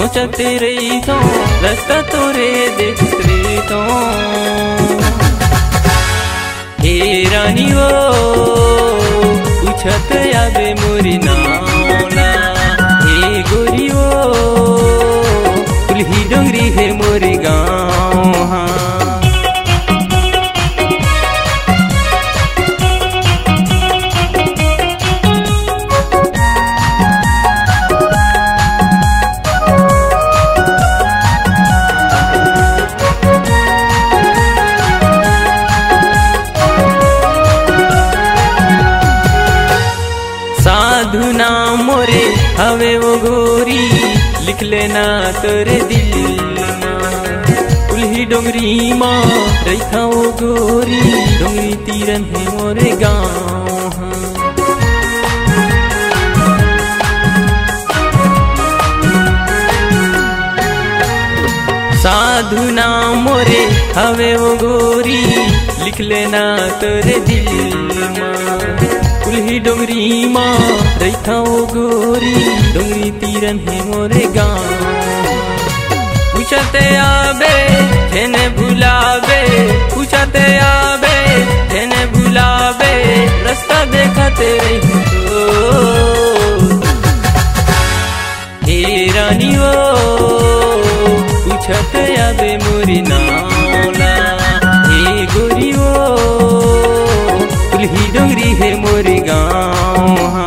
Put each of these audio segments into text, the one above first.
सोचते रही तो रास्ता तोरे देखते तो। हे रानी वो पूछत आवे मोरी नावना, हे गोरी वो कुल्ही डोंगरी है मोरी गाँव। हाँ साधु ना मोरे हवे वो गोरी, लिख लेना तोरे दिल कुल्ही डोंगरी माँ रखा वो गोरी, डोंगरी तीरन है मोरे गाँव। साधु ना मोरे हवे वो गोरी, लिख लेना तोरे दिल कुल्ही डोंगरी माँ रखा वो गोरी, डोंगरी तीरन है मोरे गाँव। पूछते आबे जेने भुलावे, पूछते आबे जेने भुलावे, रास्ता देखते रही तो। हे रानी वो पूछते आबे मोरी नावना, हे गोरी वो कुल्ही डोंगरी है मोरी गाँव। हाँ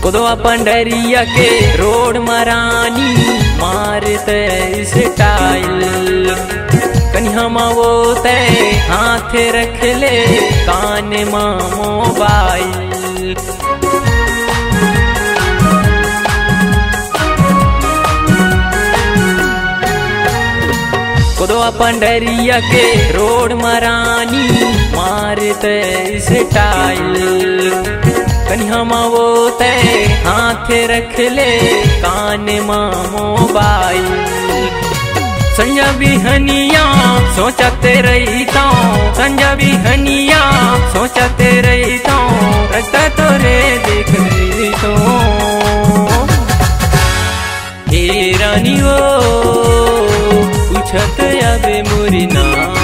कोदवा पंडरिया के रोड मरानी मारते स्टाइल, कन्हा वो ते हाथे रख ले कान माँ मोबाइल। कोदवा पंडरिया के रोड मरानी मारते स्टाइल, कन्हा वो ते हाथे रख ले कान माँ मोबाइल। संजा भी हनिया सोचते रही तो, संजा भी हनिया सोचते रही तो, रास्ता तोरे देख रही तो। हे रानी वो पूछत आवे मोरी नाव।